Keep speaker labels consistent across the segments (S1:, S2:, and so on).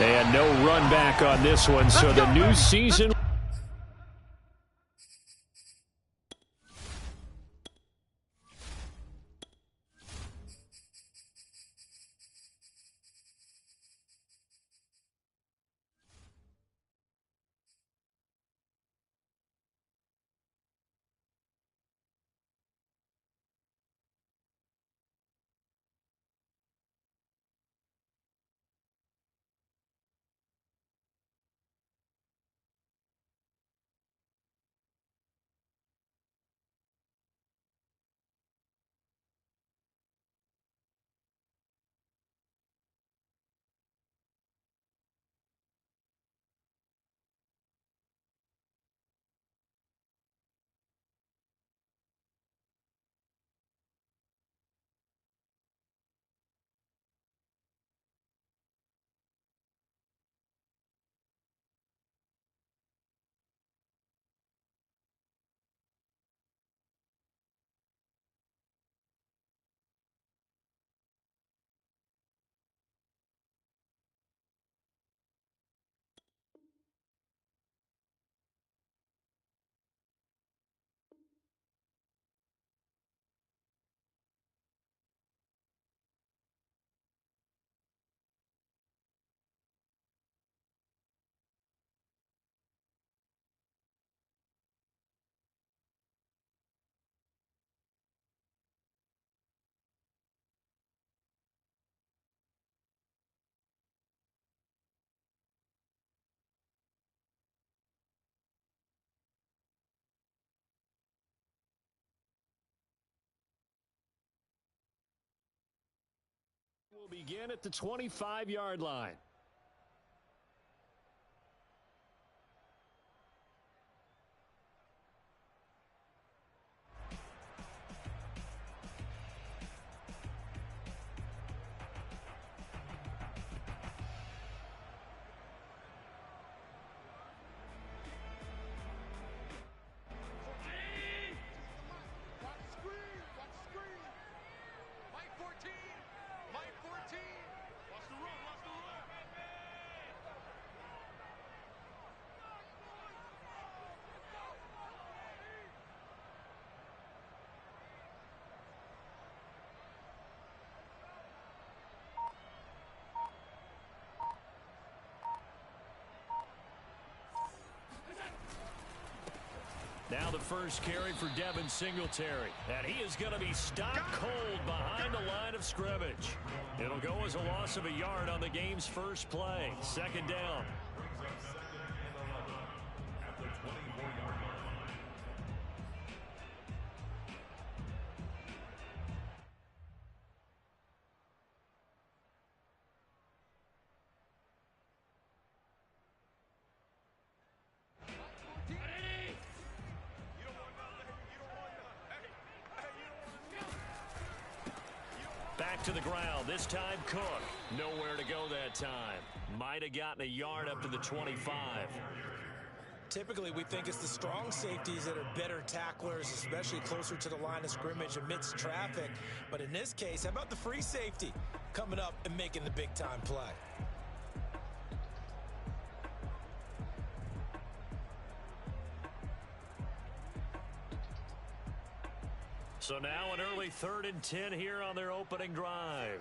S1: And no run back on this one, so the new season. Will begin at the 25-yard line. Now the first carry for Devin Singletary. And he is going to be stopped cold behind the line of scrimmage. It'll go as a loss of a yard on the game's first play. Second down. To the ground. This time Cook. Nowhere to go that time. Might have gotten a yard up to the 25.
S2: Typically, we think it's the strong safeties that are better tacklers, especially closer to the line of scrimmage amidst traffic. But in this case, how about the free safety coming up and making the big-time play?
S1: So now an early 3rd and 10 here on their opening drive.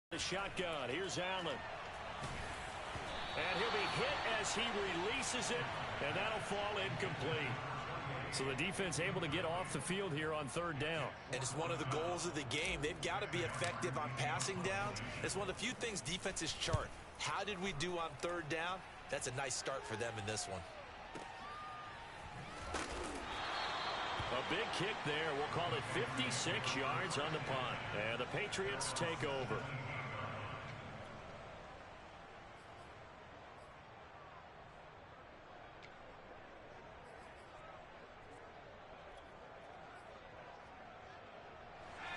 S1: The shotgun. Here's Allen. And he'll be hit as he releases it, and that'll fall incomplete. So the defense able to get off the field here on 3rd down.
S2: And it's one of the goals of the game. They've got to be effective on passing downs. It's one of the few things defenses chart. How did we do on 3rd down? That's a nice start for them in this one.
S1: A big kick there. We'll call it 56 yards on the punt. And the Patriots take over.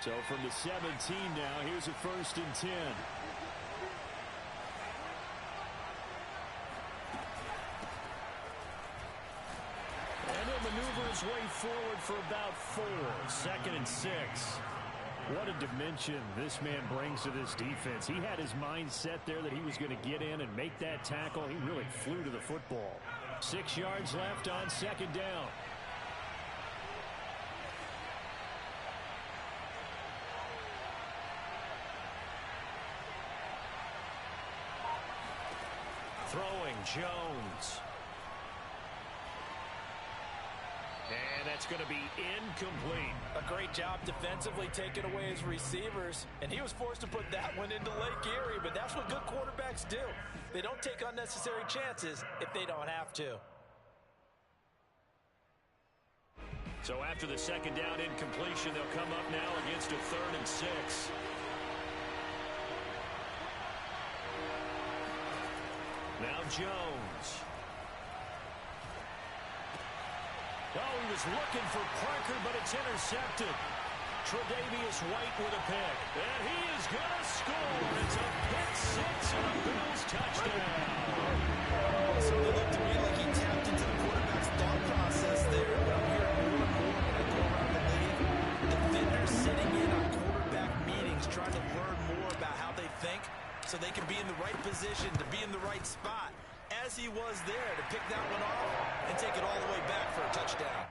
S1: So from the 17 now, here's a 1st and 10. And he'll maneuver his way forward for about 4. 2nd and 6. What a dimension this man brings to this defense. He had his mind set there that he was going to get in and make that tackle. He really flew to the football. 6 yards left on second down. Throwing Jones. And that's going to be incomplete.
S2: A great job defensively taking away his receivers. And he was forced to put that one into Lake Erie. But that's what good quarterbacks do. They don't take unnecessary chances if they don't have to.
S1: So after the second down incompletion, they'll come up now against a 3rd and 6. Now Jones. Oh, he was looking for Parker, but it's intercepted. Tre'Davious White with a pick. And he is going to score. It's a pick 6 and a Bills touchdown.
S2: So it looked to me like he tapped into the quarterback's thought process there. But I'm hearing more and more when I go around the league. Defenders sitting in on quarterback meetings trying to learn more about how they think so they can be in the right position, to be in the right spot, as he was there to pick that one off and take it all the way back for a touchdown.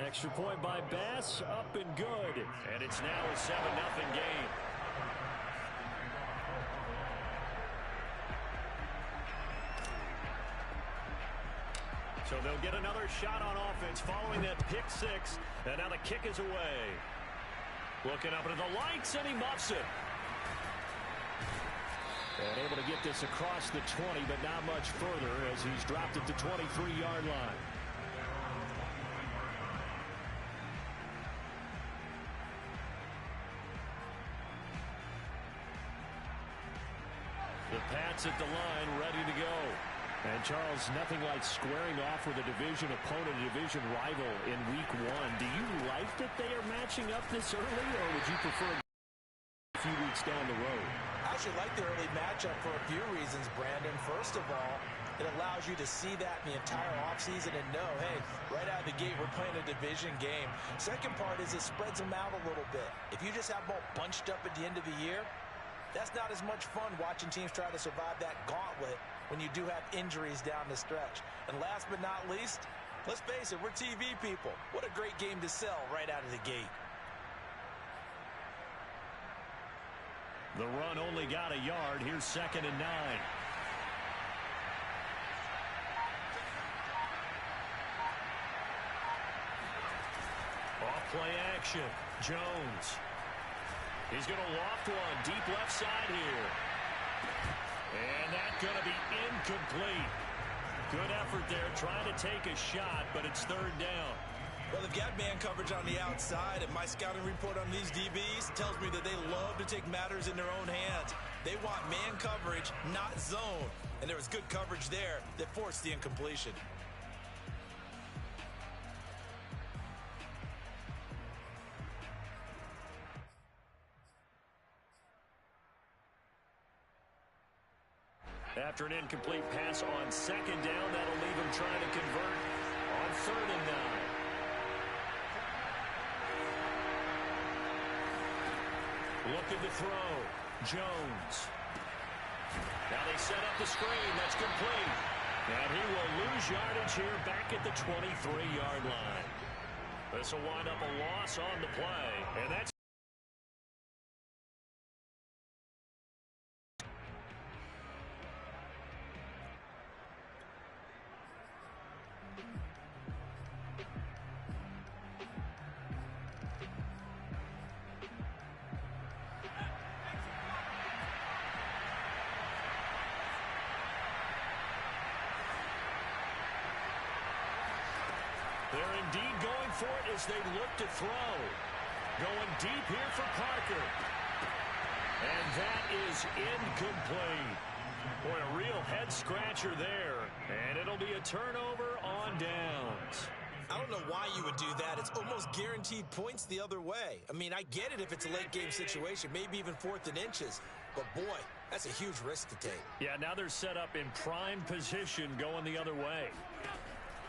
S1: Extra point by Bass, up and good. And it's now a 7-0 game. So they'll get another shot on offense following that pick 6. And now the kick is away. Looking up into the lights, and he muffs it. And able to get this across the 20, but not much further as he's dropped at the 23-yard line. The Pats at the line, ready to go. And, Charles, nothing like squaring off with a division opponent, a division rival in Week 1. Do you like that they are matching up this early, or would you prefer a few weeks down the road?
S2: I actually like the early matchup for a few reasons, Brandon. First of all, it allows you to see that in the entire offseason and know, hey, right out of the gate, we're playing a division game. Second part is it spreads them out a little bit. If you just have them all bunched up at the end of the year, that's not as much fun watching teams try to survive that gauntlet when you do have injuries down the stretch. And last but not least, let's face it, we're TV people. What a great game to sell right out of the gate.
S1: The run only got a yard. Here's 2nd and 9. Off play action. Jones. He's going to loft one deep left side here. And that's going to be incomplete. Good effort there trying to take a shot, but it's 3rd down.
S2: Well, they've got man coverage on the outside, and my scouting report on these DBs tells me that they love to take matters in their own hands. They want man coverage, not zone. And there was good coverage there that forced the incompletion.
S1: After an incomplete pass on 2nd down, that'll leave him trying to convert on 3rd and 9. Looking to throw. Jones. Now they set up the screen. That's complete. And he will lose yardage here back at the 23-yard line. This will wind up a loss on the play. And that's they're indeed going for it as they look to throw. Going deep here for Parker. And that is incomplete. Boy, a real head-scratcher there. And it'll be a turnover on downs.
S2: I don't know why you would do that. It's almost guaranteed points the other way. I mean, I get it if it's a late-game situation, maybe even 4th and inches. But, boy, that's a huge risk to take.
S1: Yeah, now they're set up in prime position going the other way.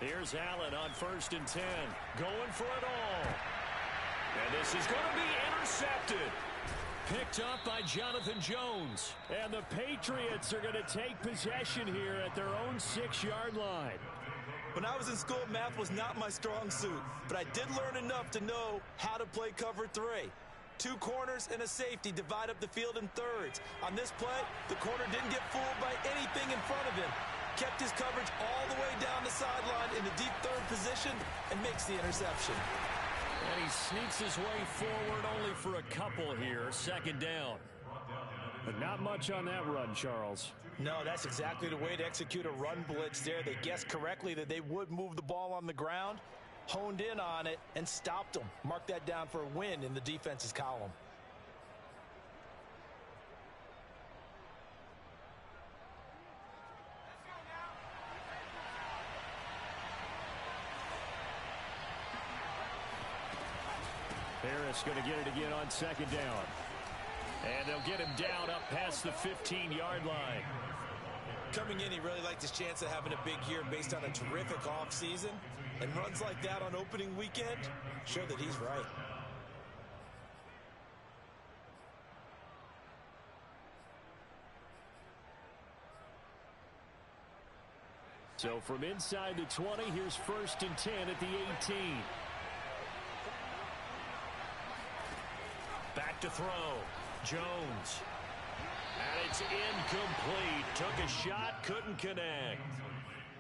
S1: Here's Allen on 1st and 10. Going for it all. And this is going to be intercepted. Picked up by Jonathan Jones. And the Patriots are going to take possession here at their own 6-yard line.
S2: When I was in school, math was not my strong suit, but I did learn enough to know how to play cover 3. 2 corners and a safety divide up the field in thirds. On this play, the corner didn't get fooled by anything in front of him. Kept his coverage all the way down the sideline in the deep third position and makes the interception.
S1: And he sneaks his way forward only for a couple here. 2nd down. But not much on that run, Charles.
S2: No, that's exactly the way to execute a run blitz there. They guessed correctly that they would move the ball on the ground, honed in on it, and stopped them. Mark that down for a win in the defense's column.
S1: Harris going to get it again on 2nd down. And they'll get him down up past the 15-yard line.
S2: Coming in, he really liked his chance of having a big year based on a terrific offseason. And runs like that on opening weekend show that he's right.
S1: So from inside the 20, here's 1st and 10 at the 18. Back to throw. Jones. And it's incomplete. Took a shot, couldn't connect.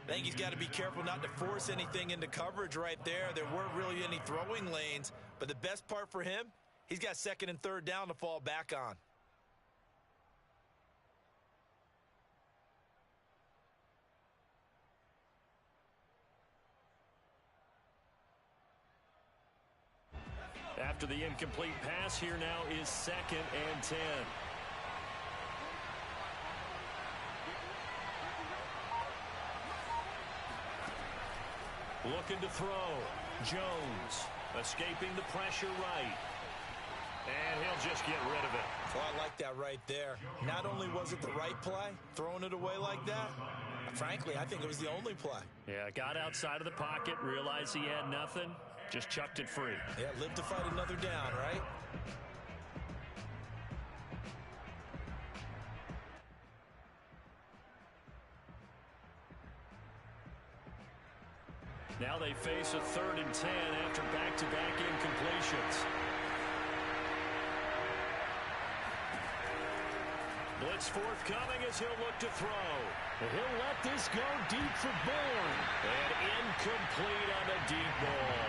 S2: I think he's got to be careful not to force anything into coverage right there. There weren't really any throwing lanes. But the best part for him, he's got 2nd and 3rd down to fall back on.
S1: After the incomplete pass, here now is 2nd and 10. Looking to throw. Jones escaping the pressure right. And he'll just get rid of it.
S2: Well, I like that right there. Not only was it the right play, throwing it away like that, frankly, I think it was the only play.
S1: Yeah, got outside of the pocket, realized he had nothing, just chucked it free.
S2: Yeah, live to fight another down, right?
S1: Now they face a 3rd and 10 after back-to-back incompletions. Blitz forthcoming as he'll look to throw. And he'll let this go deep for Bourne. And incomplete on the deep ball.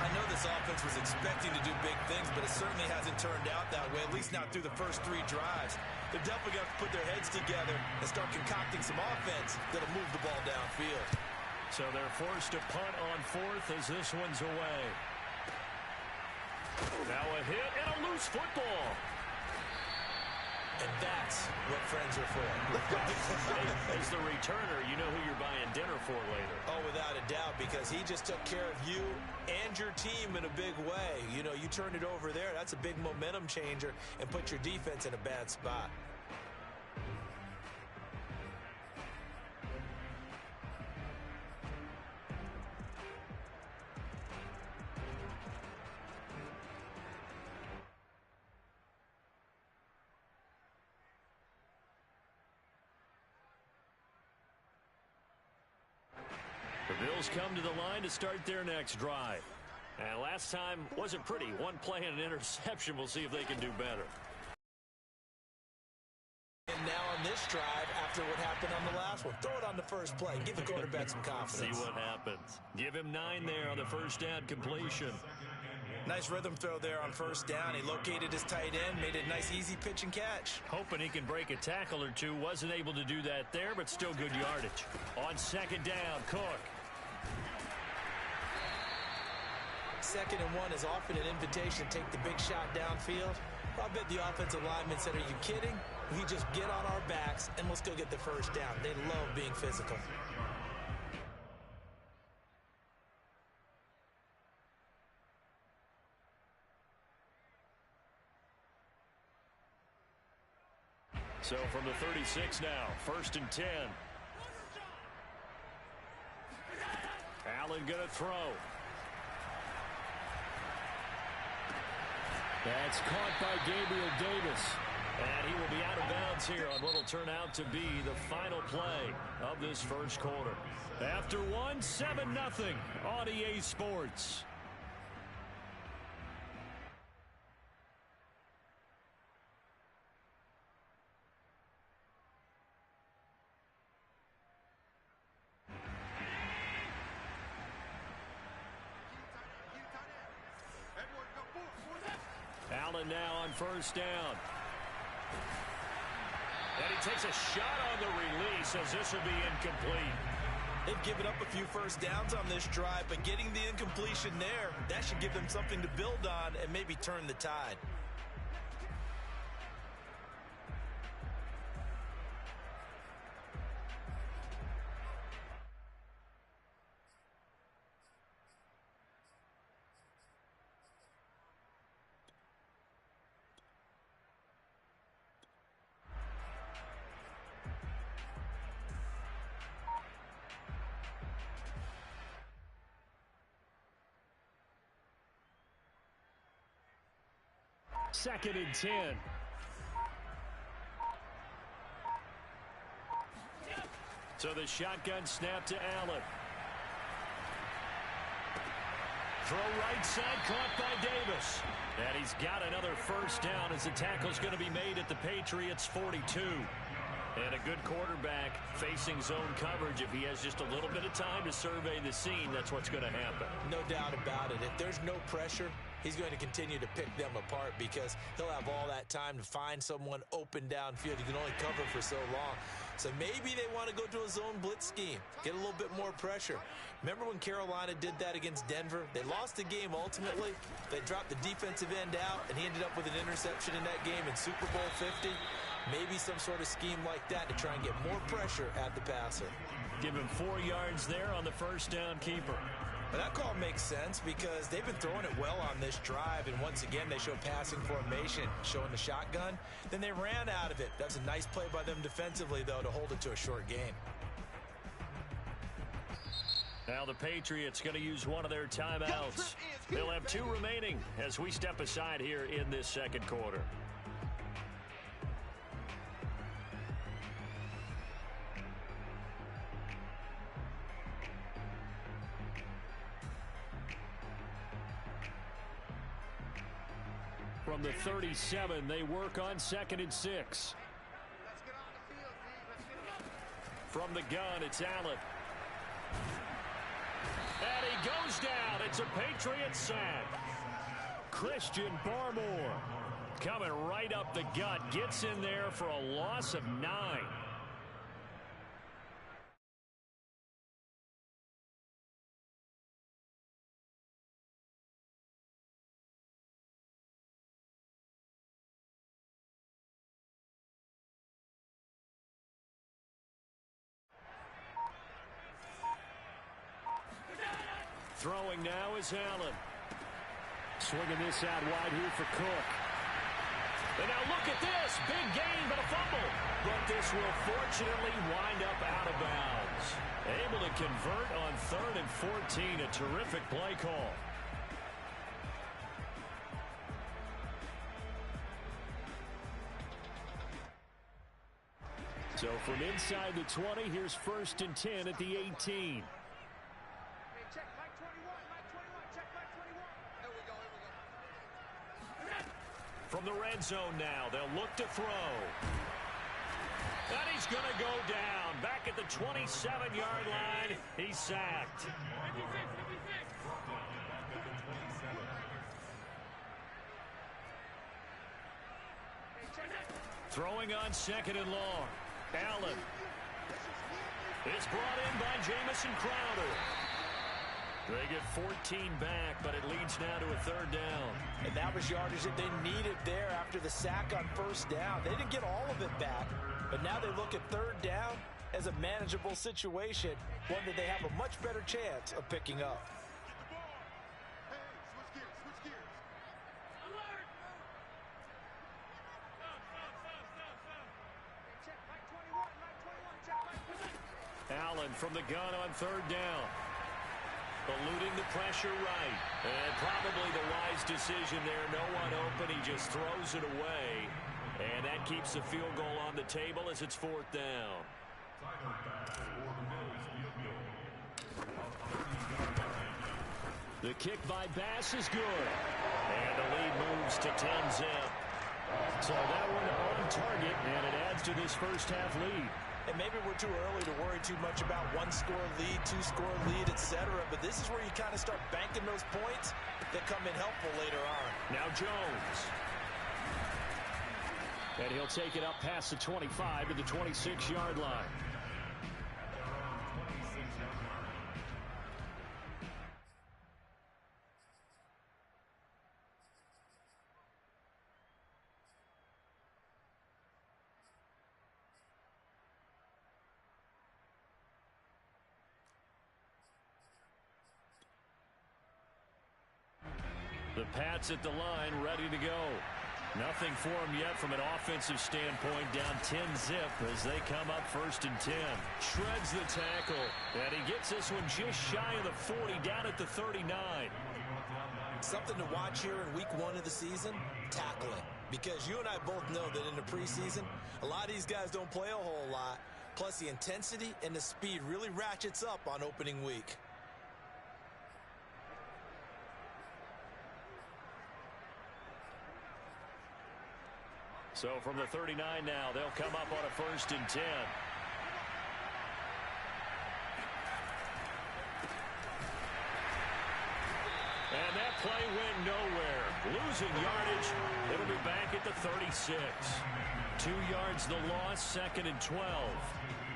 S2: I know this offense was expecting to do big things, but it certainly hasn't turned out that way, at least not through the first 3 drives. They're definitely going to put their heads together and start concocting some offense that'll move the ball downfield.
S1: So they're forced to punt on 4th as this one's away. Now a hit and a loose football.
S2: And that's what friends are for.
S1: As the returner, you know who you're buying dinner for later.
S2: Oh, without a doubt, because he just took care of you and your team in a big way. You know, you turned it over there. That's a big momentum changer and put your defense in a bad spot.
S1: The Bills come to the line to start their next drive. And last time wasn't pretty. One play and an interception. We'll see if they can do better.
S2: And now on this drive, after what happened on the last one, throw it on the first play. Give the quarterback some confidence.
S1: See what happens. Give him 9 there on the first down completion.
S2: Nice rhythm throw there on first down. He located his tight end, made it a nice, easy pitch and catch.
S1: Hoping he can break a tackle or two. Wasn't able to do that there, but still good yardage. On 2nd down, Cook.
S2: 2nd and 1 is often an invitation to take the big shot downfield. I bet the offensive lineman said, are you kidding? We just get on our backs and let's go get the first down. They love being physical.
S1: So from the 36 now, 1st and 10. Allen going to throw. That's caught by Gabriel Davis. And he will be out of bounds here on what will turn out to be the final play of this first quarter. After one, 7-0 on EA Sports. Allen now on first down. And he takes a shot on the release as this will be incomplete.
S2: They've given up a few first downs on this drive, but getting the incompletion there, that should give them something to build on and maybe turn the tide.
S1: Second and 10. So the shotgun snap to Allen. Throw right side caught by Davis. And he's got another first down as the tackle's going to be made at the Patriots 42. And a good quarterback facing zone coverage. If he has just a little bit of time to survey the scene, that's what's going to happen.
S2: No doubt about it. If there's no pressure, he's going to continue to pick them apart because he'll have all that time to find someone open downfield. He can only cover for so long. So maybe they want to go to a zone blitz scheme, get a little bit more pressure. Remember when Carolina did that against Denver? They lost the game ultimately. They dropped the defensive end out, and he ended up with an interception in that game in Super Bowl 50. Maybe some sort of scheme like that to try and get more pressure at the passer.
S1: Give him 4 yards there on the first down keeper.
S2: But that call makes sense because they've been throwing it well on this drive, and once again they show passing formation, showing the shotgun. Then they ran out of it. That's a nice play by them defensively, though, to hold it to a short gain.
S1: Now the Patriots going to use one of their timeouts. They'll have 2 remaining as we step aside here in this second quarter. From the 37, they work on 2nd and 6. From the gun, it's Allen. And he goes down. It's a Patriots sack. Christian Barmore coming right up the gut. Gets in there for a loss of 9. Throwing now is Allen. Swinging this out wide here for Cook. And now look at this. Big gain, but a fumble. But this will fortunately wind up out of bounds. Able to convert on 3rd and 14. A terrific play call. So from inside the 20, here's 1st and 10 at the 18. From the red zone now, they'll look to throw. And he's going to go down. Back at the 27-yard line, he's sacked. Throwing on 2nd and long. Allen. It's brought in by Jamison Crowder. They get 14 back, but it leads now to a 3rd down.
S2: And that was yardage that they needed there after the sack on 1st down. They didn't get all of it back, but now they look at 3rd down as a manageable situation, one that they have a much better chance of picking up.
S1: Allen from the gun on 3rd down. Eluding the pressure right. And probably the wise decision there. No one open. He just throws it away. And that keeps the field goal on the table as it's 4th down. The kick by Bass is good. And the lead moves to 10-zip. So that one on target, and it adds to this first half lead.
S2: And maybe we're too early to worry too much about one-score lead, two-score lead, etc. But this is where you kind of start banking those points that come in helpful later on.
S1: Now Jones. And he'll take it up past the 25 to the 26-yard line. The Pats at the line, ready to go. Nothing for them yet from an offensive standpoint, down 10-zip as they come up 1st and 10. Shreds the tackle, and he gets this one just shy of the 40, down at the 39.
S2: Something to watch here in week 1 of the season, tackling. Because you and I both know that in the preseason, a lot of these guys don't play a whole lot. Plus the intensity and the speed really ratchets up on opening week.
S1: So from the 39 now, they'll come up on a 1st and 10. And that play went nowhere. Losing yardage. It'll be back at the 36. 2 yards the loss, 2nd and 12.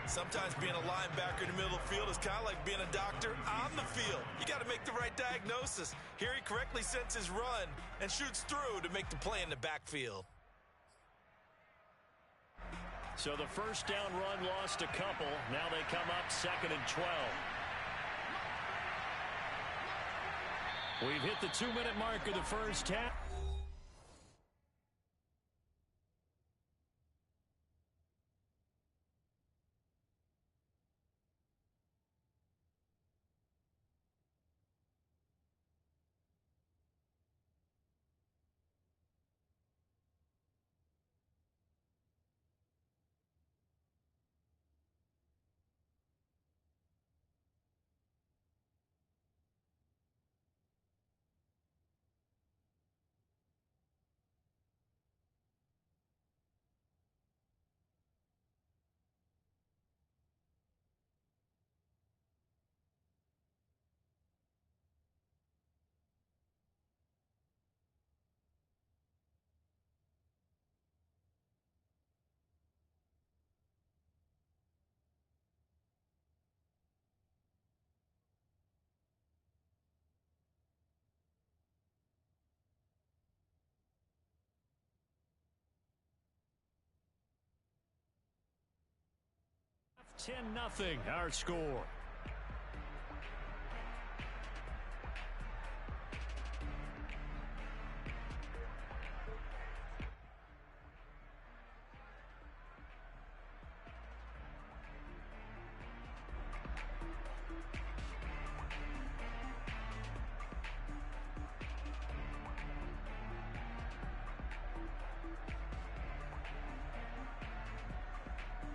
S2: Sometimes being a linebacker in the middle of the field is kind of like being a doctor on the field. You got to make the right diagnosis. Here he correctly sets his run and shoots through to make the play in the backfield.
S1: So the first down run lost a couple. Now they come up 2nd and 12. We've hit the 2-minute mark of the first half. Ten-0, our score.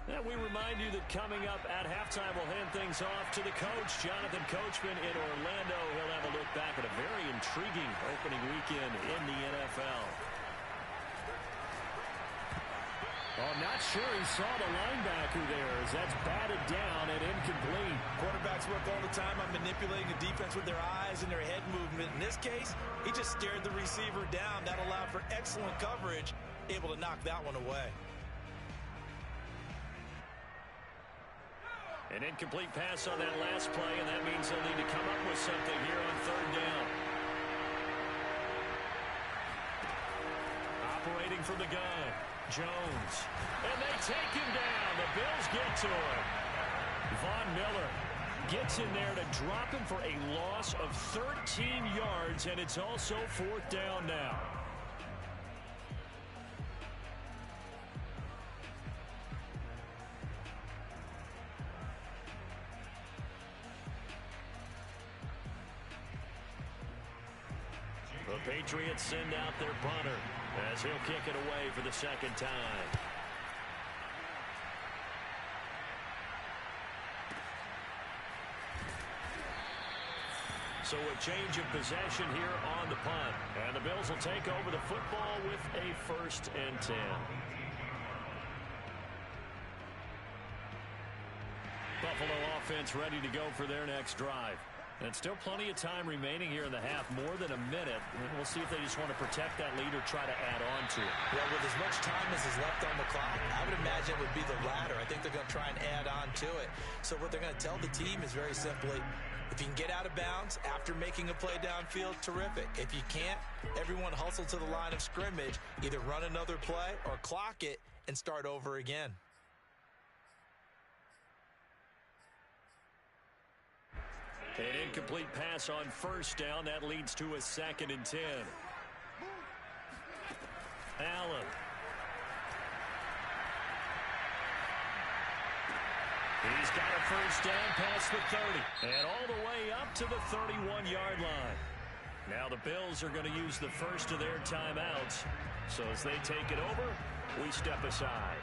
S1: And we remind you that coming up at halftime, we'll hand things off to the coach, Jonathan Coachman in Orlando. He'll have a look back at a very intriguing opening weekend in the NFL. Oh, I'm not sure he saw the linebacker there as that's batted down and incomplete.
S2: Quarterbacks work all the time on manipulating the defense with their eyes and their head movement. In this case, he just stared the receiver down. That allowed for excellent coverage, able to knock that one away.
S1: An incomplete pass on that last play, and that means they'll need to come up with something here on 3rd down. Operating from the gun, Jones. And they take him down. The Bills get to him. Von Miller gets in there to drop him for a loss of 13 yards, and it's also 4th down now. The Patriots send out their punter as he'll kick it away for the second time. So a change of possession here on the punt. And the Bills will take over the football with a 1st and 10. Buffalo offense ready to go for their next drive. And still plenty of time remaining here in the half, more than a minute. And we'll see if they just want to protect that lead or try to add on to it.
S2: Well, with as much time as is left on the clock, I would imagine it would be the latter. I think they're going to try and add on to it. So what they're going to tell the team is very simply, if you can get out of bounds after making a play downfield, terrific. If you can't, everyone hustle to the line of scrimmage, either run another play or clock it and start over again.
S1: An incomplete pass on 1st down. That leads to a 2nd and 10. Allen. He's got a 1st down past the 30. And all the way up to the 31-yard line. Now the Bills are going to use the first of their timeouts. So as they take it over, we step aside.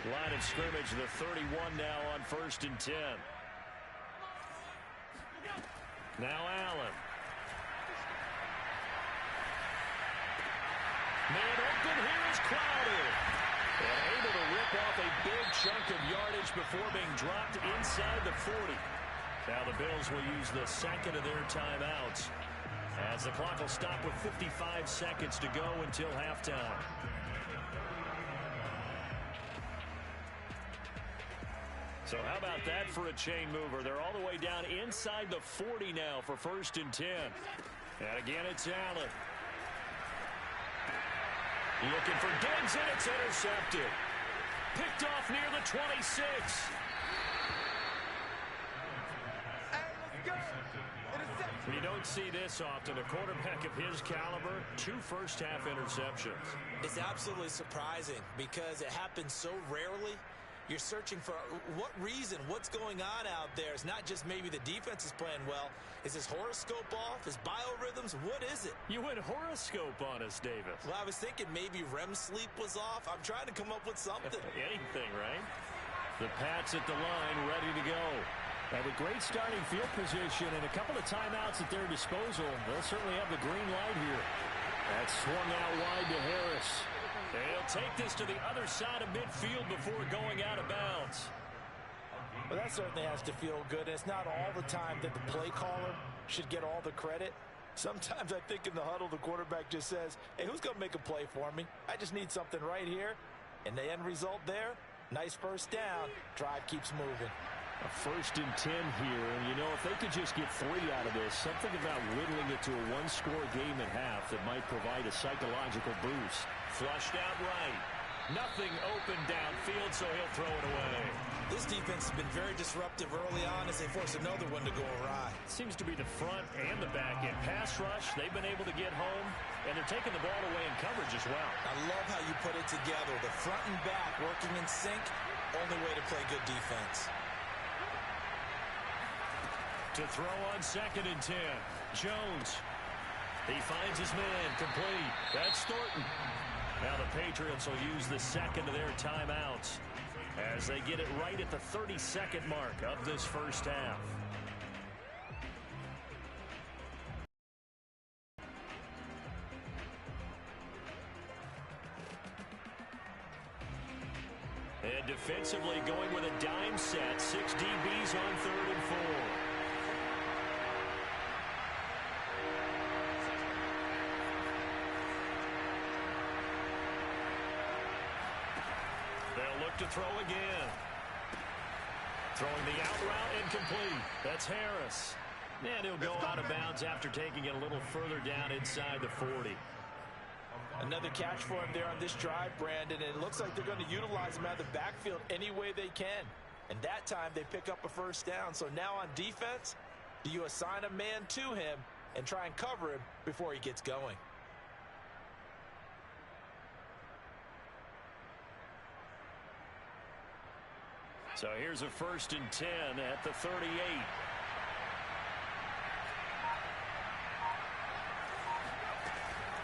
S1: Line of scrimmage, the 31 now on 1st and 10. Now Allen. Man open, here is Crowder. And able to rip off a big chunk of yardage before being dropped inside the 40. Now the Bills will use the 2nd of their timeouts as the clock will stop with 55 seconds to go until halftime. So how about that for a chain mover? They're all the way down inside the 40 now for 1st and 10. And again, it's Allen. Looking for Diggs, and it's intercepted. Picked off near the 26. You don't see this often. A quarterback of his caliber, 2 first-half interceptions.
S2: It's absolutely surprising because it happens so rarely. You're searching for what reason, what's going on out there. It's not just maybe the defense is playing well. Is his horoscope off? His biorhythms? What is it?
S1: You went horoscope on us, Davis.
S2: Well, I was thinking maybe REM sleep was off. I'm trying to come up with something.
S1: Anything, right? The Pats at the line, ready to go. Have a great starting field position and a couple of timeouts at their disposal. They'll certainly have the green light here. That's swung out wide to Harris. They'll take this to the other side of midfield before going out of bounds.
S2: Well, that certainly has to feel good. And it's not all the time that the play caller should get all the credit. Sometimes I think in the huddle, the quarterback just says, hey, who's going to make a play for me? I just need something right here. And the end result there, nice 1st down. Drive keeps moving.
S1: A 1st and 10 here, and you know, if they could just get 3 out of this, something about whittling it to a 1-score game at half that might provide a psychological boost. Flushed out right. Nothing open downfield, so he'll throw it away.
S2: This defense has been very disruptive early on as they force another one to go awry.
S1: Seems to be the front and the back end. Pass rush, they've been able to get home, and they're taking the ball away in coverage as well.
S2: I love how you put it together. The front and back working in sync, only way to play good defense.
S1: To throw on 2nd and 10. Jones. He finds his man complete. That's Thornton. Now the Patriots will use the 2nd of their timeouts as they get it right at the 32nd mark of this first half. And defensively going with a dime set. 6 DBs on 3rd and 4. To throw again. Throwing the out route incomplete. That's Harris. And he'll go out of bounds after taking it a little further down inside the 40.
S2: Another catch for him there on this drive, Brandon. And it looks like they're going to utilize him out of the backfield any way they can. And that time they pick up a 1st down. So now on defense, do you assign a man to him and try and cover him before he gets going?
S1: So here's a 1st and 10 at the 38.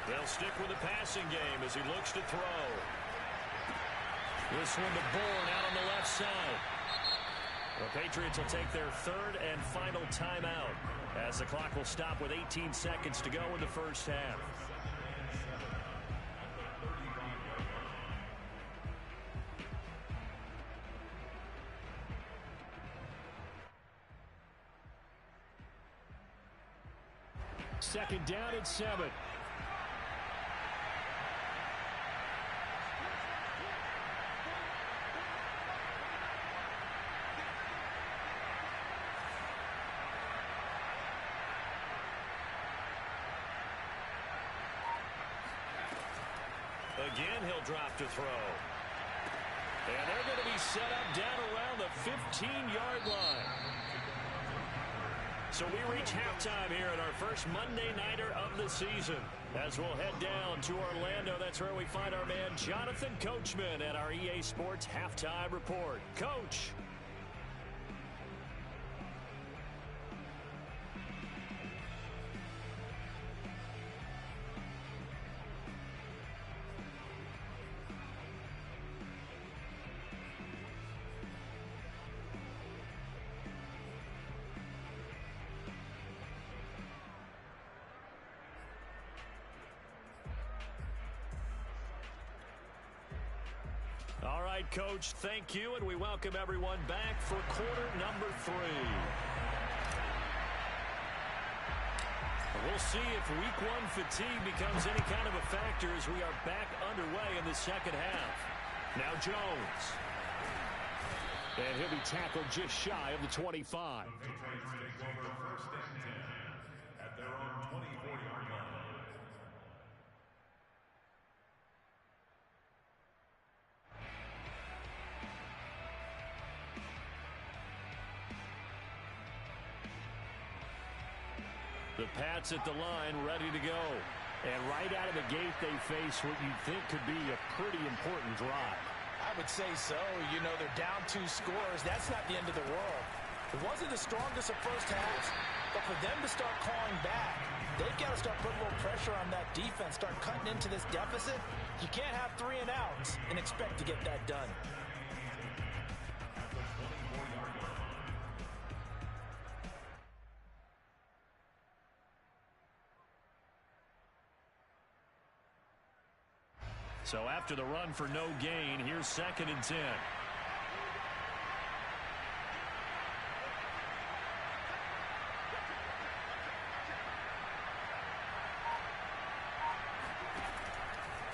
S1: They'll stick with the passing game as he looks to throw. This one to Bourne out on the left side. The Patriots will take their 3rd and final timeout as the clock will stop with 18 seconds to go in the first half. Second down and 7. Again, he'll drop to throw. And they're going to be set up down around the 15-yard line. So we reach halftime here at our first Monday Nighter of the season. As we'll head down to Orlando, that's where we find our man Jonathan Coachman at our EA Sports Halftime Report. Coach. All right, Coach, thank you, and we welcome everyone back for quarter number 3. We'll see if week 1 fatigue becomes any kind of a factor as we are back underway in the second half. Now Jones. And he'll be tackled just shy of the 25. The Pats at the line, ready to go. And right out of the gate, they face what you think could be a pretty important drive.
S2: I would say so. You know, they're down 2 scores. That's not the end of the world. It wasn't the strongest of first halves, but for them to start calling back, they've got to start putting a little pressure on that defense, start cutting into this deficit. You can't have 3 and outs and expect to get that done.
S1: So after the run for no gain, here's 2nd and 10.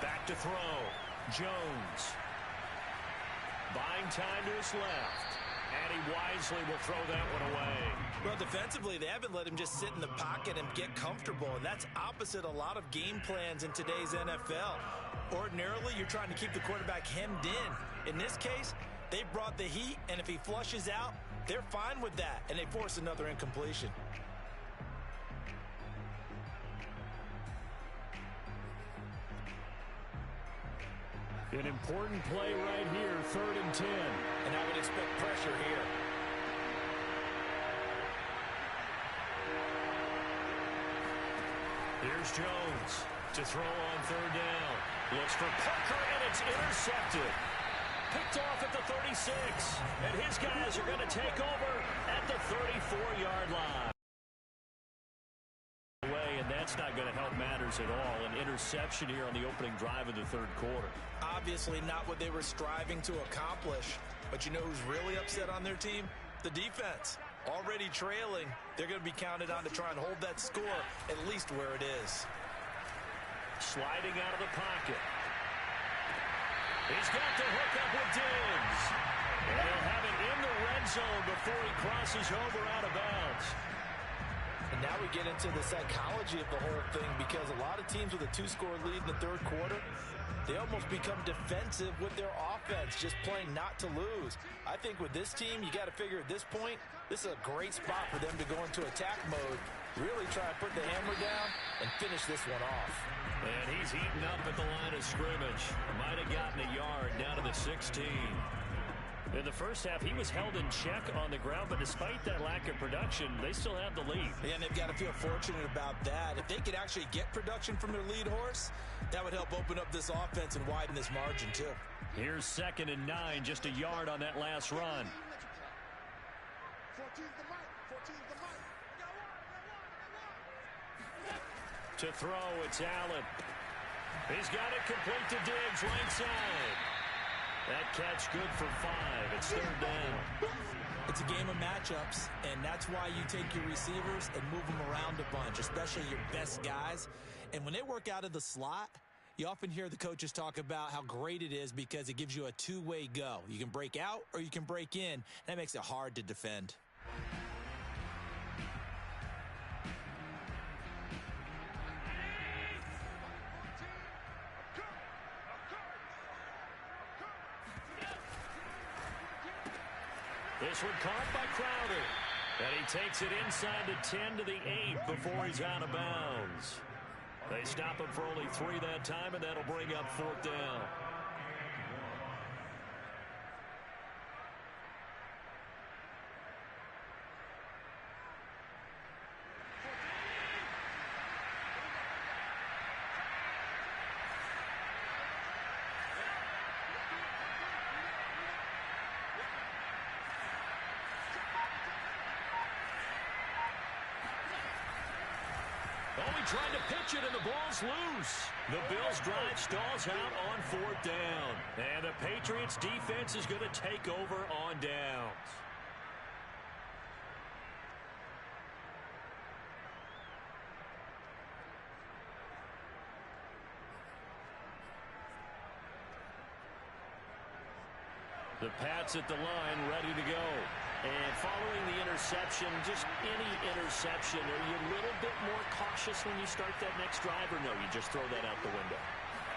S1: Back to throw. Jones. Buying time to his left. And he wisely will throw that one away.
S2: Well, defensively, they haven't let him just sit in the pocket and get comfortable, and that's opposite a lot of game plans in today's NFL. Ordinarily, you're trying to keep the quarterback hemmed in. In this case, they brought the heat, and if he flushes out, they're fine with that, and they force another incompletion.
S1: An important play right here, 3rd and 10.
S2: And I would expect pressure here.
S1: Here's Jones to throw on 3rd down. Looks for Parker, and it's intercepted. Picked off at the 36. And his guys are going to take over at the 34-yard line. And that's not going to help matters at all. An interception here on the opening drive of the 3rd quarter.
S2: Obviously not what they were striving to accomplish. But you know who's really upset on their team? The defense. Already trailing, they're going to be counted on to try and hold that score at least where it is.
S1: Sliding out of the pocket. He's got the hook up with Diggs. And he'll have it in the red zone before he crosses over out of bounds.
S2: And now we get into the psychology of the whole thing, because a lot of teams with a 2-score lead in the 3rd quarter, they almost become defensive with their offense, just playing not to lose. I think with this team, you got to figure at this point, this is a great spot for them to go into attack mode, really try and put the hammer down and finish this one off.
S1: And he's heating up at the line of scrimmage. Might have gotten a yard down to the 16. In the first half, he was held in check on the ground, but despite that lack of production, they still have the lead.
S2: Yeah, and they've got to feel fortunate about that. If they could actually get production from their lead horse, that would help open up this offense and widen this margin, too.
S1: Here's 2nd and 9, just a yard on that last run. To throw, it's Allen. He's got it complete to Diggs, right side. That catch good for 5. It's 3rd down.
S2: It's a game of matchups, and that's why you take your receivers and move them around a bunch, especially your best guys. And when they work out of the slot, you often hear the coaches talk about how great it is because it gives you a two-way go. You can break out or you can break in. That makes it hard to defend.
S1: This one caught by Crowder. And he takes it inside the 10 to the 8 before he's out of bounds. They stop him for only 3 that time, and that'll bring up 4th down. Oh, he tried to pitch it, and the ball's loose. The Bills' drive stalls out on 4th down. And the Patriots' defense is going to take over on downs. The Pats at the line, ready to go. And following the interception, just any interception, are you a little bit more cautious when you start that next drive, or no, you just throw that out the window?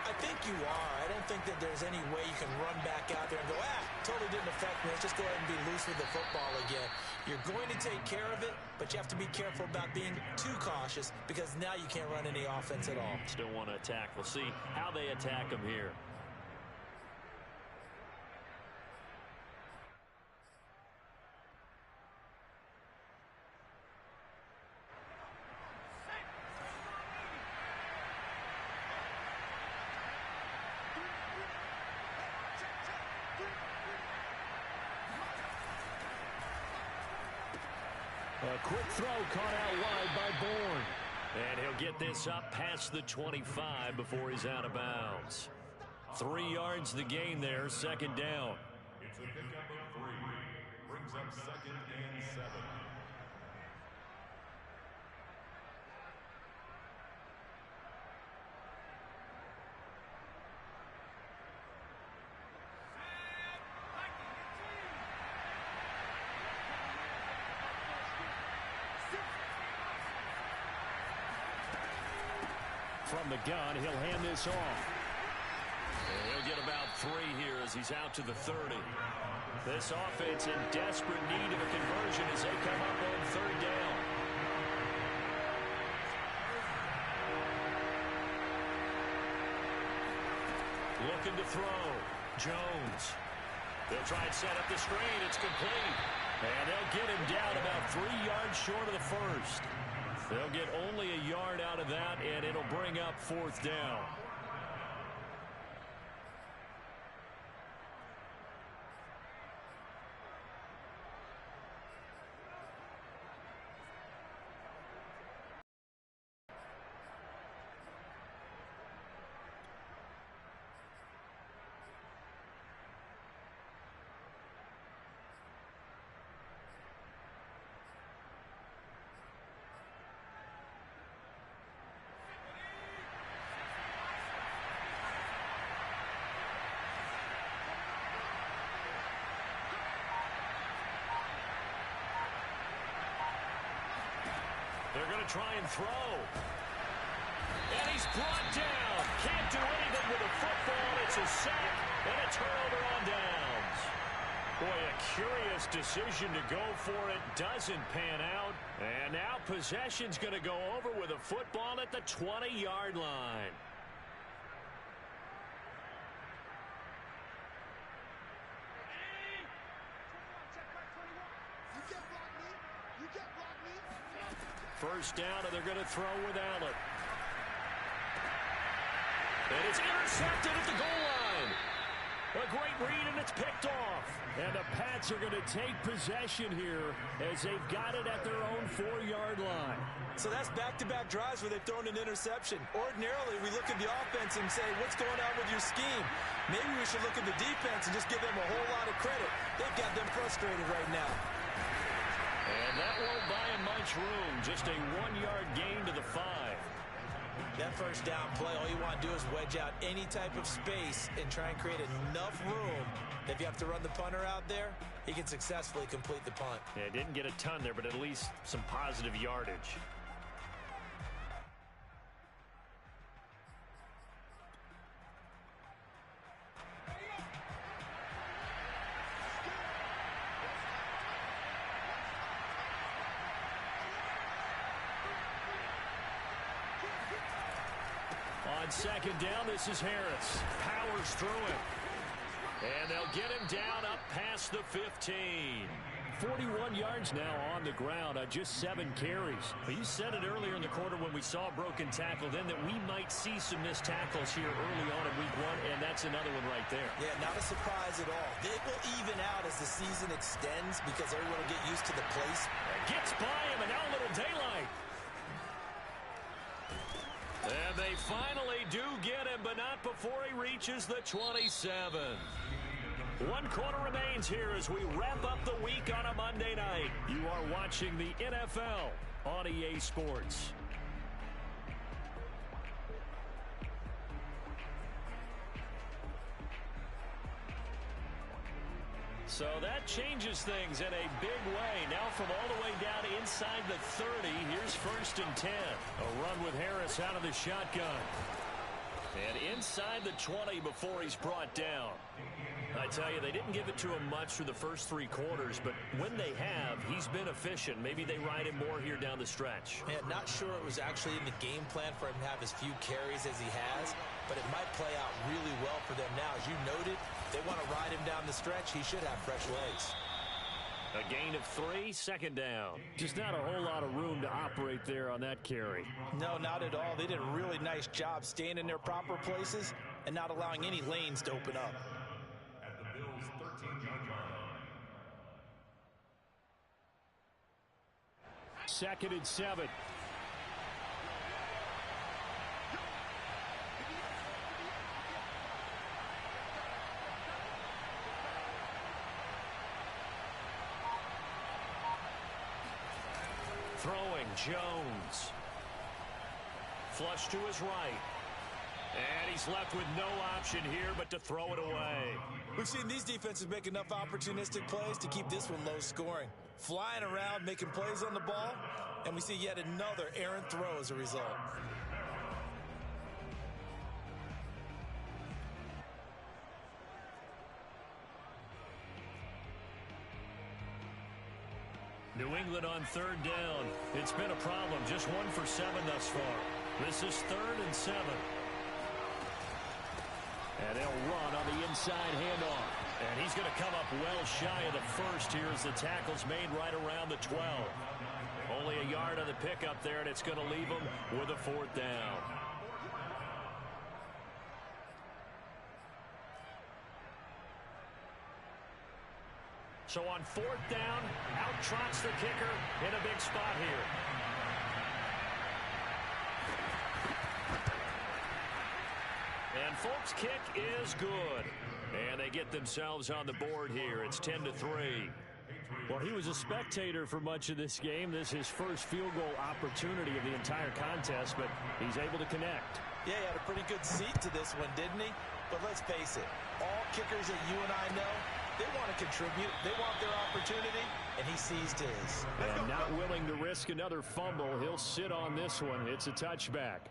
S2: I think you are. I don't think that there's any way you can run back out there and go, totally didn't affect me. Let's just go ahead and be loose with the football again. You're going to take care of it, but you have to be careful about being too cautious because now you can't run any offense at all.
S1: Still want to attack. We'll see how they attack them here. A quick throw caught out wide by Bourne. And he'll get this up past the 25 before he's out of bounds. 3 yards the gain there, 2nd down.
S3: It's a pickup of 3. Brings up 2nd and 7.
S1: From the gun, he'll hand this off. And he'll get about 3 here as he's out to the 30. This offense in desperate need of a conversion as they come up on 3rd down. Looking to throw. Jones. They'll try and set up the screen. It's complete. And they'll get him down about 3 yards short of the first. They'll get only a yard out of that, and it'll bring up 4th down. They're going to try and throw. And he's brought down. Can't do anything with the football. It's a sack and a turnover on downs. Boy, a curious decision to go for it. Doesn't pan out. And now possession's going to go over with a football at the 20-yard line. first down, and they're going to throw with Allen. And it's intercepted at the goal line. A great read, and it's picked off. And the Pats are going to take possession here as they've got it at their own 4-yard line.
S2: So that's back-to-back drives where they've thrown an interception. Ordinarily, we look at the offense and say, what's going on with your scheme? Maybe we should look at the defense and just give them a whole lot of credit. They've got them frustrated right now.
S1: And that won't buy him much room. Just a 1-yard gain to the 5.
S2: That first down play, all you want to do is wedge out any type of space and try and create enough room that if you have to run the punter out there, he can successfully complete the punt.
S1: Yeah, didn't get a ton there, but at least some positive yardage. On second down, this is Harris. Powers through it. And they'll get him down up past the 15. 41 yards now on the ground on just 7 carries. Well, you said it earlier in the quarter when we saw a broken tackle then that we might see some missed tackles here early on in week 1, and that's another one right there.
S2: Yeah, not a surprise at all. It will even out as the season extends because everyone will get used to the place.
S1: Gets by him, and now a little daylight. And they finally do get him, but not before he reaches the 27. 1 quarter remains here as we wrap up the week on a Monday night. You are watching the NFL on EA Sports. So that changes things in a big way. Now from all the way down inside the 30, here's 1st and 10. A run with Harris out of the shotgun. And inside the 20 before he's brought down. I tell you, they didn't give it to him much through the first 3 quarters, but when they have, he's been efficient. Maybe they ride him more here down the stretch.
S2: Man, not sure it was actually in the game plan for him to have as few carries as he has, but it might play out really well for them now. As you noted, they want to ride him down the stretch. He should have fresh legs.
S1: A gain of 3, 2nd down. Just not a whole lot of room to operate there on that carry.
S2: No, not at all. They did a really nice job staying in their proper places and not allowing any lanes to open up.
S3: At the Bills' 13-yard line.
S1: 2nd and 7. Throwing, Jones. Flush to his right. And he's left with no option here but to throw it away.
S2: We've seen these defenses make enough opportunistic plays to keep this one low scoring. Flying around, making plays on the ball, and we see yet another errant throw as a result.
S1: New England on 3rd down. It's been a problem. Just 1 for 7 thus far. This is 3rd and 7. And they'll run on the inside handoff. And he's going to come up well shy of the first here as the tackle's made right around the 12. Only a yard on the pickup there, and it's going to leave him with a 4th down. So on 4th down, out trots the kicker in a big spot here. And Folk's kick is good. And they get themselves on the board here. It's 10-3. Well, he was a spectator for much of this game. This is his first field goal opportunity of the entire contest, but he's able to connect.
S2: Yeah, he had a pretty good seat to this one, didn't he? But let's face it, all kickers that you and I know, they want to contribute. They want their opportunity, and he seized his.
S1: And not willing to risk another fumble. He'll sit on this one. It's a touchback.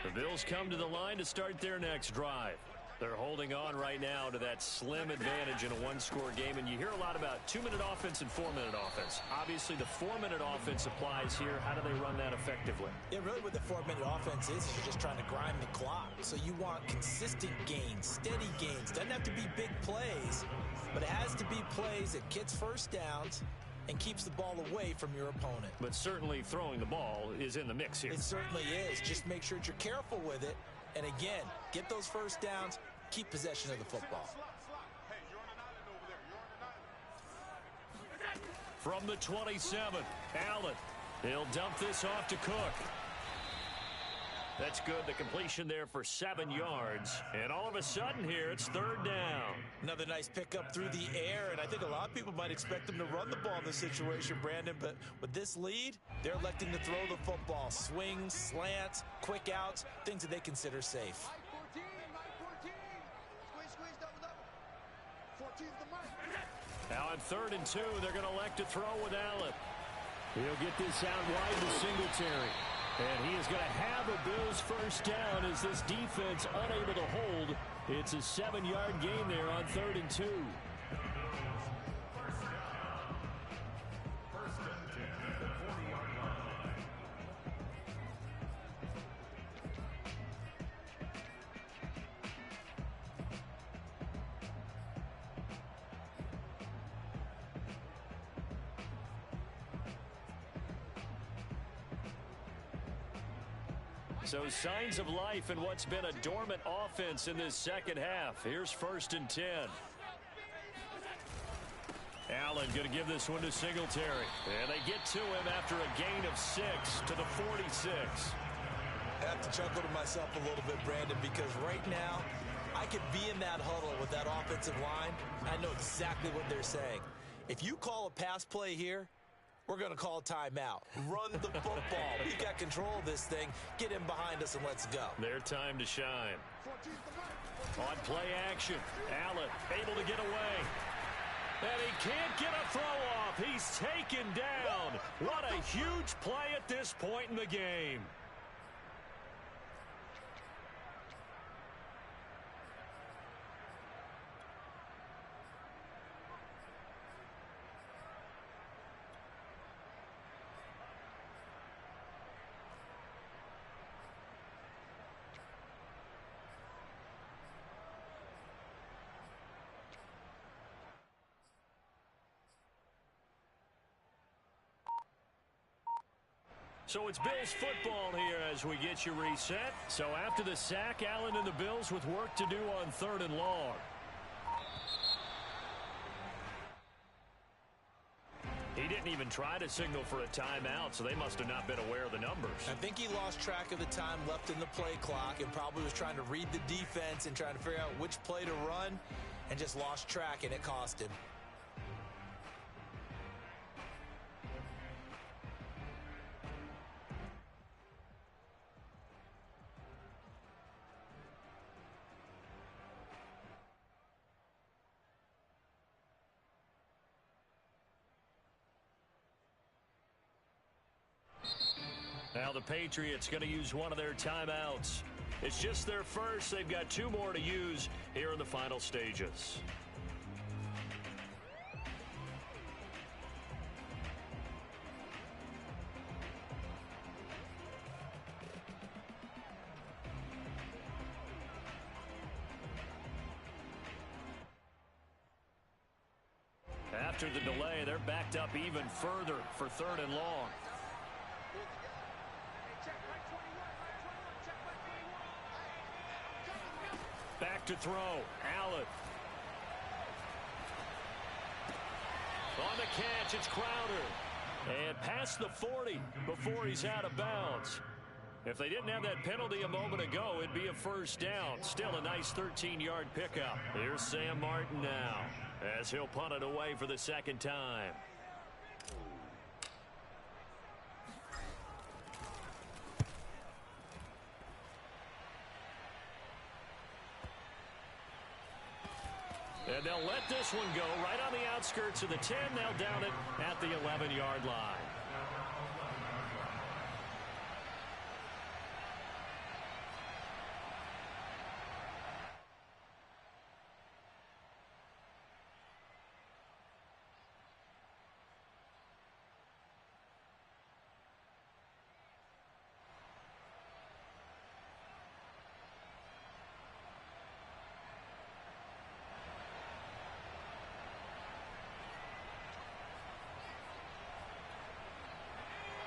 S1: The Bills come to the line to start their next drive. They're holding on right now to that slim advantage in a one-score game, and you hear a lot about 2-minute offense and 4-minute offense. Obviously, the 4-minute offense applies here. How do they run that effectively?
S2: Yeah, really what the 4-minute offense is you're just trying to grind the clock. So you want consistent gains, steady gains. Doesn't have to be big plays, but it has to be plays that gets first downs and keeps the ball away from your opponent.
S1: But certainly throwing the ball is in the mix here.
S2: It certainly is. Just make sure that you're careful with it. And again, get those first downs, keep possession of the football.
S1: From the 27, Allen. He'll dump this off to Cook. That's good. The completion there for 7 yards. And all of a sudden here, it's 3rd down.
S2: Another nice pickup through the air, and I think a lot of people might expect them to run the ball in this situation, Brandon, but with this lead, they're electing to throw the football. Swings, slants, quick outs, things that they consider safe.
S1: Now on 3rd and 2, they're going to elect to throw with Allen. He'll get this out wide to Singletary. And he is going to have a Bills first down as this defense unable to hold. It's a 7-yard gain there on 3rd and 2. So signs of life in what's been a dormant offense in this second half. Here's 1st and 10. Allen going to give this one to Singletary. And they get to him after a gain of 6 to the 46.
S2: I have to chuckle to myself a little bit, Brandon, because right now I could be in that huddle with that offensive line. I know exactly what they're saying. If you call a pass play here, we're going to call a timeout. Run the football. We've got control of this thing. Get in behind us and let's go.
S1: Their time to shine. On play action, Allen able to get away. And he can't get a throw off. He's taken down. What a huge play at this point in the game. So it's Bills football here as we get you reset. So after the sack, Allen and the Bills with work to do on 3rd and long. He didn't even try to signal for a timeout, so they must have not been aware of the numbers.
S2: I think he lost track of the time left in the play clock and probably was trying to read the defense and trying to figure out which play to run and just lost track, and it cost him. Now the Patriots going to use one of their timeouts. It's just their first. They've got 2 more to use here in the final stages. After the delay, they're backed up even further for 3rd and long. Back to throw. Allen. On the catch, it's Crowder. And past the 40 before he's out of bounds. If they didn't have that penalty a moment ago, it'd be a first down. Still a nice 13-yard pickup. Here's Sam Martin now as he'll punt it away for the 2nd time. And they'll let this one go right on the outskirts of the 10. They'll down it at the 11-yard line.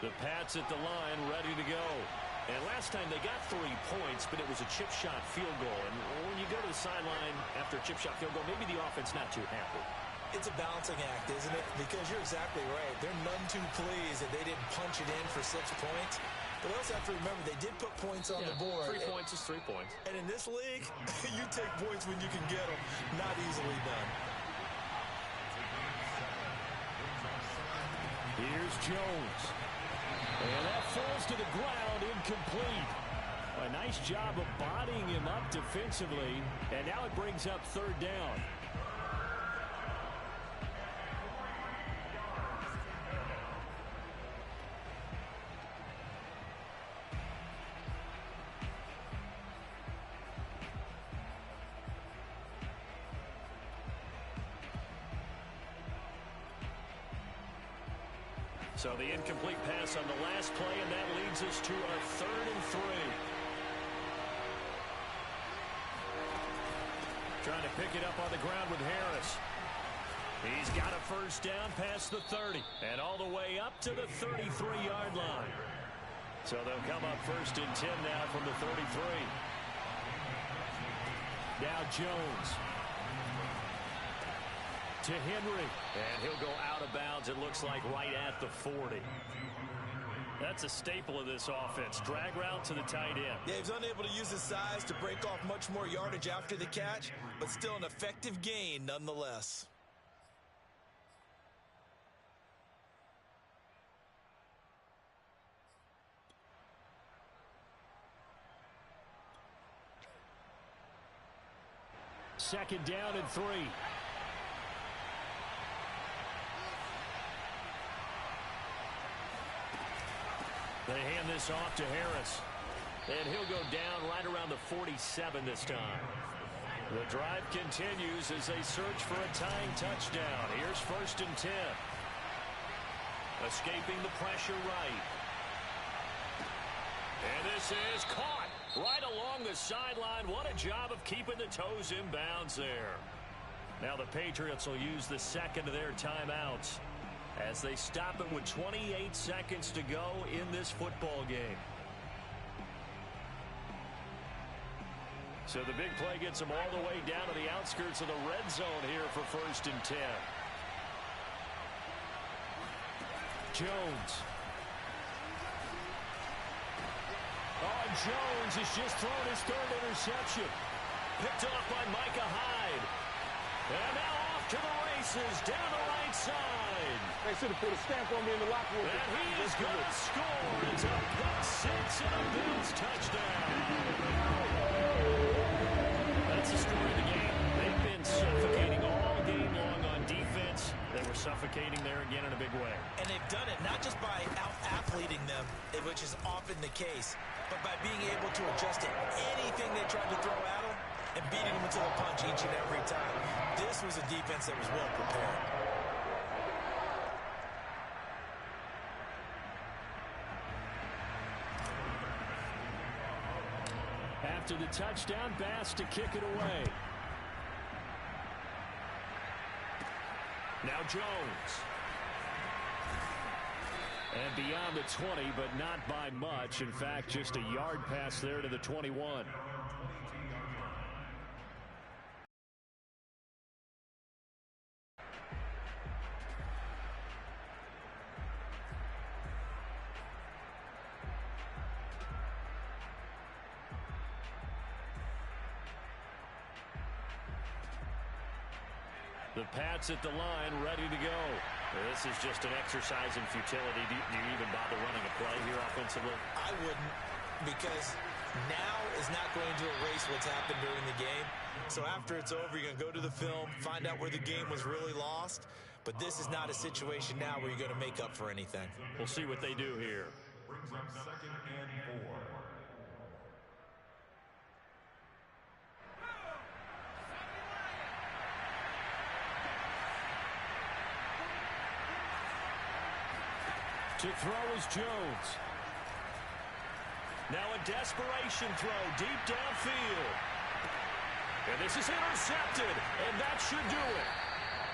S1: The Pats at the line, ready to go. And last time they got 3 points, but it was a chip shot field goal. And when you go to the sideline after a chip shot field goal, maybe the offense not too happy.
S2: It's a balancing act, isn't it? Because you're exactly right. They're none too pleased that they didn't punch it in for 6 points. But they also have to remember they did put points on the board.
S1: 3 points is 3 points.
S2: And in this league, you take points when you can get them. Not easily done.
S1: Here's Jones. And that falls to the ground, incomplete. A nice job of bodying him up defensively. And now it brings up 3rd down. So the incomplete pass on the last play, and that leads us to a 3rd and 3. Trying to pick it up on the ground with Harris. He's got a 1st down past the 30, and all the way up to the 33-yard line. So they'll come up 1st and 10 now from the 33. Now Jones. To Henry, and he'll go out of bounds, it looks like right at the 40. That's a staple of this offense. Drag route to the tight end.
S2: Yeah, he's unable to use his size to break off much more yardage after the catch, but still an effective gain nonetheless.
S1: Second down and 3. They hand this off to Harris. And he'll go down right around the 47 this time. The drive continues as they search for a tying touchdown. Here's 1st and 10. Escaping the pressure right. And this is caught right along the sideline. What a job of keeping the toes in bounds there. Now the Patriots will use the 2nd of their timeouts as they stop it with 28 seconds to go in this football game. So the big play gets them all the way down to the outskirts of the red zone here for 1st and 10. Jones. Oh, and Jones has just thrown his 3rd interception. Picked off by Micah Hyde. And now off to the races down the right side.
S4: They should have put a stamp on me in the locker room.
S1: And he is going to score. It's a pick 6 and a Bills touchdown. That's the story of the game. They've been suffocating all game long on defense. They were suffocating there again in a big way.
S2: And they've done it not just by out-athleting them, which is often the case, but by being able to adjust to anything they tried to throw at them and beating them to the punch each and every time. This was a defense that was well prepared.
S1: After the touchdown, Bass to kick it away. Now Jones. And beyond the 20, but not by much. In fact, just a yard pass there to the 21. The Pats at the line, ready to go. This is just an exercise in futility. Do you even bother running a play here offensively?
S2: I wouldn't, because now is not going to erase what's happened during the game. So after it's over, you're going to go to the film, find out where the game was really lost. But this is not a situation now where you're going to make up for anything.
S1: We'll see what they do here.
S3: Brings up 2nd and 4.
S1: To throw is Jones. Now a desperation throw deep downfield. And this is intercepted, and that should do it.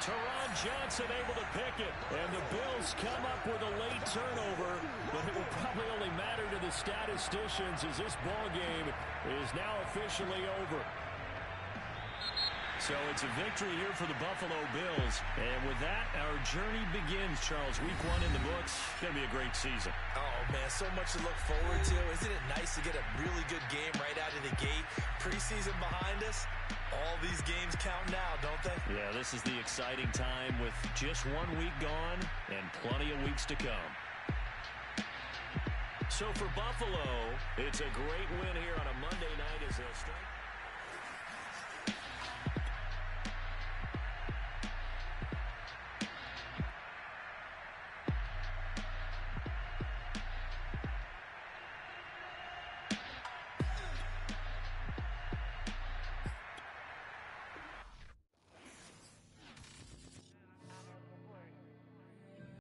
S1: Teron Johnson able to pick it. And the Bills come up with a late turnover, but it will probably only matter to the statisticians as this ball game is now officially over. So it's a victory here for the Buffalo Bills. And with that, our journey begins, Charles. Week 1 in the books. Going to be a great season.
S2: Oh, man, so much to look forward to. Isn't it nice to get a really good game right out of the gate? Preseason behind us. All these games count now, don't they?
S1: Yeah, this is the exciting time with just 1 week gone and plenty of weeks to come. So for Buffalo, it's a great win here